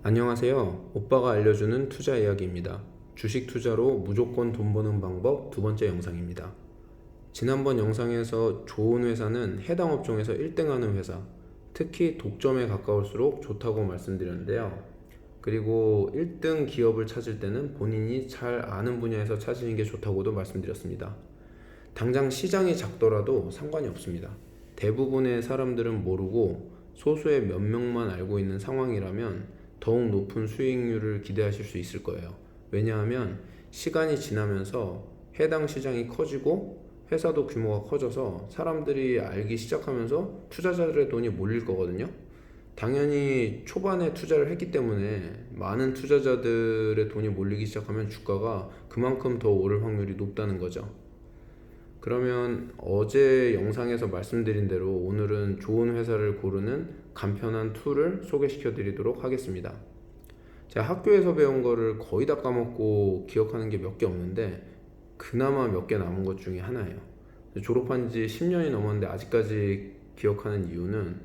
안녕하세요. 오빠가 알려주는 투자 이야기입니다. 주식 투자로 무조건 돈 버는 방법 두 번째 영상입니다. 지난번 영상에서 좋은 회사는 해당 업종에서 1등하는 회사, 특히 독점에 가까울수록 좋다고 말씀드렸는데요. 그리고 1등 기업을 찾을 때는 본인이 잘 아는 분야에서 찾으시는 게 좋다고도 말씀드렸습니다. 당장 시장이 작더라도 상관이 없습니다. 대부분의 사람들은 모르고 소수의 몇 명만 알고 있는 상황이라면 더욱 높은 수익률을 기대하실 수 있을 거예요. 왜냐하면 시간이 지나면서 해당 시장이 커지고 회사도 규모가 커져서 사람들이 알기 시작하면서 투자자들의 돈이 몰릴 거거든요. 당연히 초반에 투자를 했기 때문에 많은 투자자들의 돈이 몰리기 시작하면 주가가 그만큼 더 오를 확률이 높다는 거죠. 그러면 어제 영상에서 말씀드린 대로 오늘은 좋은 회사를 고르는 간편한 툴을 소개시켜 드리도록 하겠습니다. 제가 학교에서 배운 거를 거의 다 까먹고 기억하는 게 몇 개 없는데 그나마 몇 개 남은 것 중에 하나예요. 졸업한 지 10년이 넘었는데 아직까지 기억하는 이유는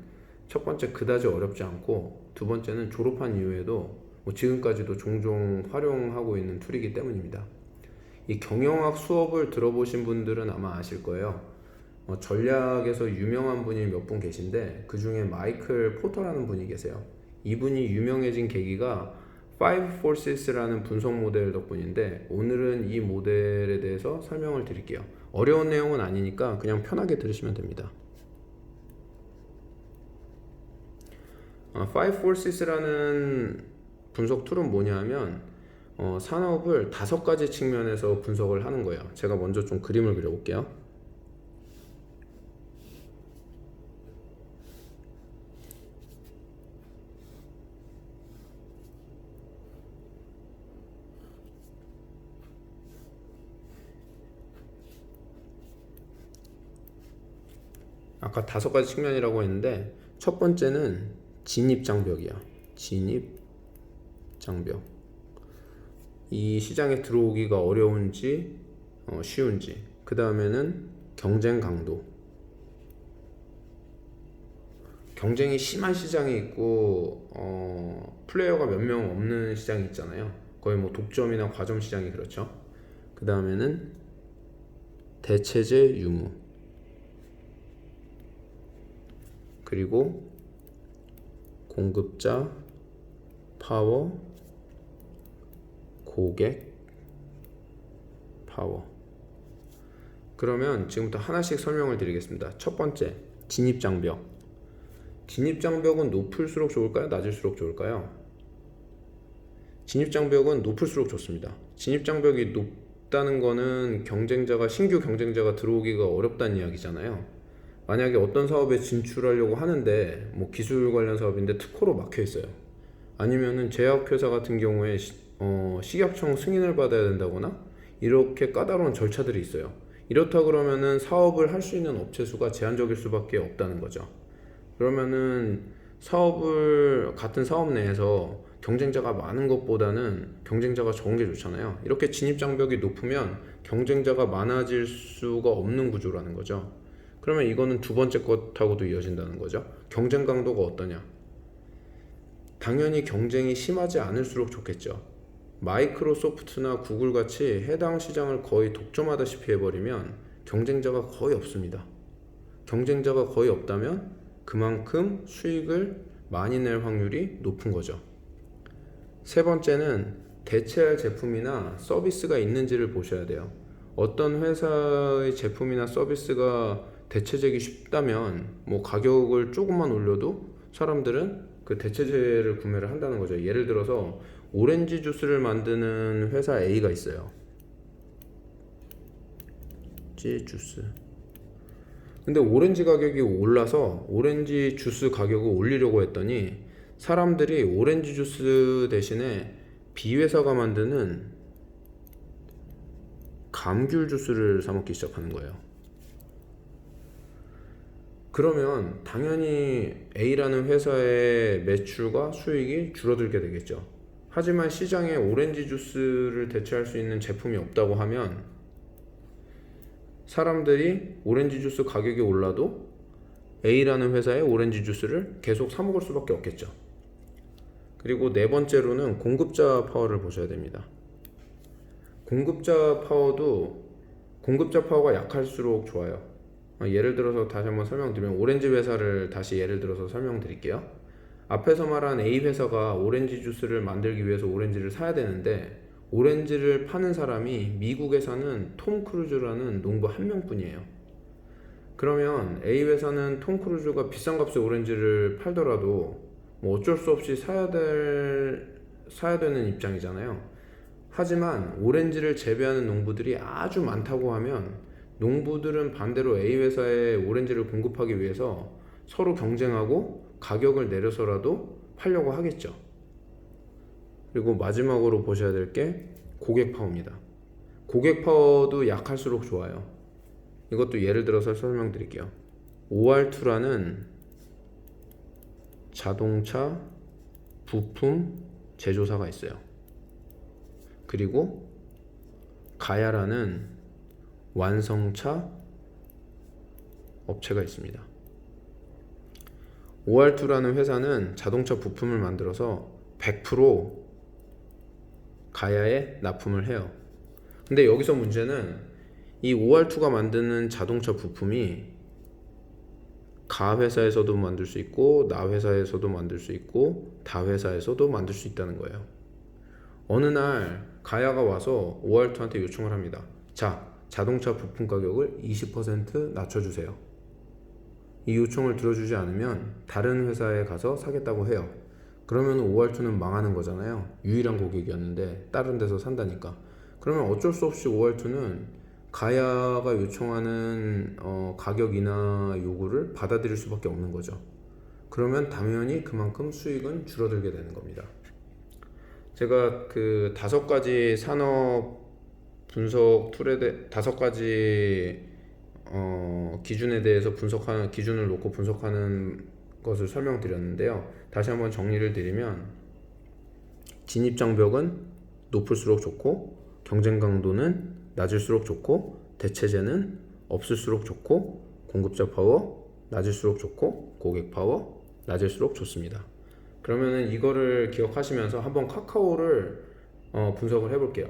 첫 번째 그다지 어렵지 않고 두 번째는 졸업한 이후에도 지금까지도 종종 활용하고 있는 툴이기 때문입니다. 이 경영학 수업을 들어보신 분들은 아마 아실 거예요. 전략에서 유명한 분이 몇 분 계신데 그 중에 마이클 포터라는 분이 계세요. 이분이 유명해진 계기가 Five Forces라는 분석 모델 덕분인데 오늘은 이 모델에 대해서 설명을 드릴게요. 어려운 내용은 아니니까 그냥 편하게 들으시면 됩니다. Five Forces라는 분석 툴은 뭐냐면 산업을 5가지 측면에서 분석을 하는 거예요. 제가 먼저 좀 그림을 그려볼게요. 아까 5가지 측면이라고 했는데 첫 번째는 진입장벽이야. 진입장벽. 이 시장에 들어오기가 어려운지 쉬운지. 그 다음에는 경쟁 강도. 경쟁이 심한 시장이 있고 플레이어가 몇 명 없는 시장이 있잖아요. 거의 뭐 독점이나 과점 시장이 그렇죠. 그 다음에는 대체재 유무. 그리고 공급자, 파워, 고객, 파워. 그러면 지금부터 하나씩 설명을 드리겠습니다. 첫 번째, 진입장벽. 진입장벽은 높을수록 좋을까요? 낮을수록 좋을까요? 진입장벽은 높을수록 좋습니다. 진입장벽이 높다는 거는 신규 경쟁자가 들어오기가 어렵다는 이야기잖아요. 만약에 어떤 사업에 진출하려고 하는데 기술 관련 사업인데 특허로 막혀 있어요. 아니면은 제약회사 같은 경우에 식약청 승인을 받아야 된다거나 이렇게 까다로운 절차들이 있어요. 이렇다 그러면은 사업을 할 수 있는 업체 수가 제한적일 수밖에 없다는 거죠. 그러면은 같은 사업 내에서 경쟁자가 많은 것보다는 경쟁자가 적은 게 좋잖아요. 이렇게 진입장벽이 높으면 경쟁자가 많아질 수가 없는 구조라는 거죠. 그러면 이거는 두 번째 것하고도 이어진다는 거죠. 경쟁 강도가 어떠냐? 당연히 경쟁이 심하지 않을수록 좋겠죠. 마이크로소프트나 구글 같이 해당 시장을 거의 독점하다시피 해버리면 경쟁자가 거의 없습니다. 경쟁자가 거의 없다면 그만큼 수익을 많이 낼 확률이 높은 거죠. 세 번째는 대체할 제품이나 서비스가 있는지를 보셔야 돼요. 어떤 회사의 제품이나 서비스가 대체되기 쉽다면 가격을 조금만 올려도 사람들은 그 대체제를 구매를 한다는 거죠. 예를 들어서 오렌지 주스를 만드는 회사 A가 있어요. 주스. 근데 오렌지 가격이 올라서 오렌지 주스 가격을 올리려고 했더니 사람들이 오렌지 주스 대신에 B 회사가 만드는 감귤 주스를 사 먹기 시작하는 거예요. 그러면 당연히 A라는 회사의 매출과 수익이 줄어들게 되겠죠. 하지만 시장에 오렌지 주스를 대체할 수 있는 제품이 없다고 하면 사람들이 오렌지 주스 가격이 올라도 A라는 회사의 오렌지 주스를 계속 사 먹을 수밖에 없겠죠. 그리고 네 번째로는 공급자 파워를 보셔야 됩니다. 공급자 파워가 약할수록 좋아요. 예를 들어서 다시 한번 설명드리면 오렌지 회사를 다시 예를 들어서 설명드릴게요. 앞에서 말한 A 회사가 오렌지 주스를 만들기 위해서 오렌지를 사야 되는데 오렌지를 파는 사람이 미국에 사는 톰 크루즈라는 농부 한 명뿐이에요. 그러면 A 회사는 톰 크루즈가 비싼 값에 오렌지를 팔더라도 뭐 어쩔 수 없이 사야 되는 입장이잖아요. 하지만 오렌지를 재배하는 농부들이 아주 많다고 하면 농부들은 반대로 A 회사에 오렌지를 공급하기 위해서 서로 경쟁하고 가격을 내려서라도 팔려고 하겠죠. 그리고 마지막으로 보셔야 될 게 고객 파워입니다. 고객 파워도 약할수록 좋아요. 이것도 예를 들어서 설명드릴게요. OR2라는 자동차 부품 제조사가 있어요. 그리고 가야라는 완성차 업체가 있습니다. OR2라는 회사는 자동차 부품을 만들어서 100% 가야에 납품을 해요. 근데 여기서 문제는 이 OR2가 만드는 자동차 부품이 가 회사에서도 만들 수 있고 나 회사에서도 만들 수 있고 다 회사에서도 만들 수 있다는 거예요. 어느 날 가야가 와서 OR2한테 요청을 합니다. 자, 자동차 부품 가격을 20% 낮춰주세요. 이 요청을 들어주지 않으면 다른 회사에 가서 사겠다고 해요. 그러면 OR2는 망하는 거잖아요. 유일한 고객이었는데 다른 데서 산다니까. 그러면 어쩔 수 없이 OR2는 가야가 요청하는 가격이나 요구를 받아들일 수밖에 없는 거죠. 그러면 당연히 그만큼 수익은 줄어들게 되는 겁니다. 제가 그 5가지 산업 분석 툴에 5가지 기준에 대해서 기준을 놓고 분석하는 것을 설명드렸는데요. 다시 한번 정리를 드리면 진입장벽은 높을수록 좋고 경쟁 강도는 낮을수록 좋고 대체재는 없을수록 좋고 공급자 파워 낮을수록 좋고 고객 파워 낮을수록 좋습니다. 그러면은 이거를 기억하시면서 한번 카카오를 분석을 해볼게요.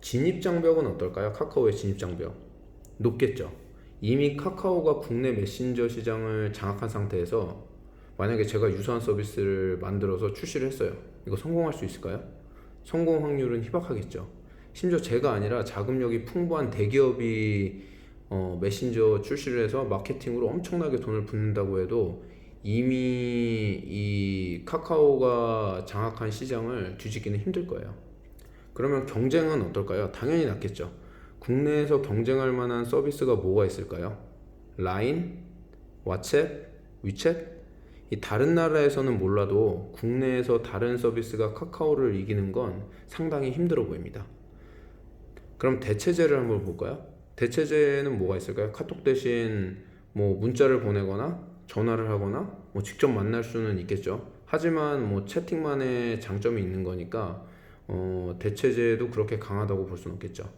진입장벽은 어떨까요? 카카오의 진입장벽 높겠죠. 이미 카카오가 국내 메신저 시장을 장악한 상태에서 만약에 제가 유사한 서비스를 만들어서 출시를 했어요. 이거 성공할 수 있을까요? 성공 확률은 희박하겠죠. 심지어 제가 아니라 자금력이 풍부한 대기업이 메신저 출시를 해서 마케팅으로 엄청나게 돈을 붓는다고 해도 이미 이 카카오가 장악한 시장을 뒤집기는 힘들 거예요. 그러면 경쟁은 어떨까요? 당연히 낮겠죠. 국내에서 경쟁할 만한 서비스가 뭐가 있을까요? 라인, 왓츠앱, 위챗? 이 다른 나라에서는 몰라도 국내에서 다른 서비스가 카카오를 이기는 건 상당히 힘들어 보입니다. 그럼 대체제를 한번 볼까요? 대체제는 뭐가 있을까요? 카톡 대신 뭐 문자를 보내거나 전화를 하거나 뭐 직접 만날 수는 있겠죠. 하지만 뭐 채팅만의 장점이 있는 거니까 대체제도 그렇게 강하다고 볼 수는 없겠죠.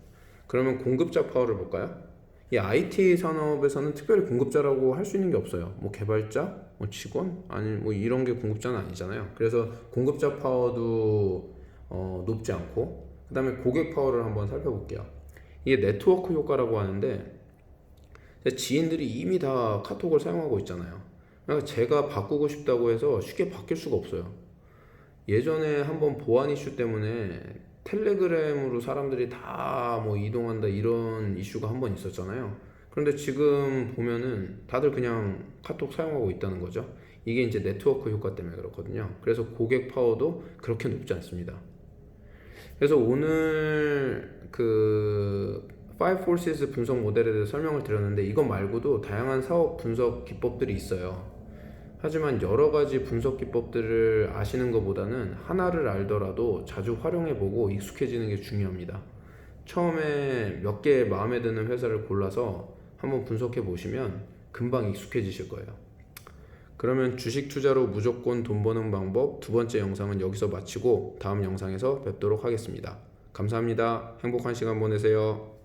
그러면 공급자 파워를 볼까요? 이 IT 산업에서는 특별히 공급자라고 할 수 있는 게 없어요. 뭐 개발자, 뭐 직원, 아니 뭐 이런 게 공급자는 아니잖아요. 그래서 공급자 파워도 높지 않고, 그 다음에 고객 파워를 한번 살펴볼게요. 이게 네트워크 효과라고 하는데 지인들이 이미 다 카톡을 사용하고 있잖아요. 그러니까 제가 바꾸고 싶다고 해서 쉽게 바뀔 수가 없어요. 예전에 한번 보안 이슈 때문에 텔레그램으로 사람들이 다 뭐 이동한다 이런 이슈가 한번 있었잖아요. 그런데 지금 보면은 다들 그냥 카톡 사용하고 있다는 거죠. 이게 이제 네트워크 효과 때문에 그렇거든요. 그래서 고객 파워도 그렇게 높지 않습니다. 그래서 오늘 그 5 Forces 분석 모델에 대해서 설명을 드렸는데 이것 말고도 다양한 사업 분석 기법들이 있어요. 하지만 여러 가지 분석 기법들을 아시는 것보다는 하나를 알더라도 자주 활용해보고 익숙해지는 게 중요합니다. 처음에 몇 개 마음에 드는 회사를 골라서 한번 분석해 보시면 금방 익숙해지실 거예요. 그러면 주식 투자로 무조건 돈 버는 방법 2번째 영상은 여기서 마치고 다음 영상에서 뵙도록 하겠습니다. 감사합니다. 행복한 시간 보내세요.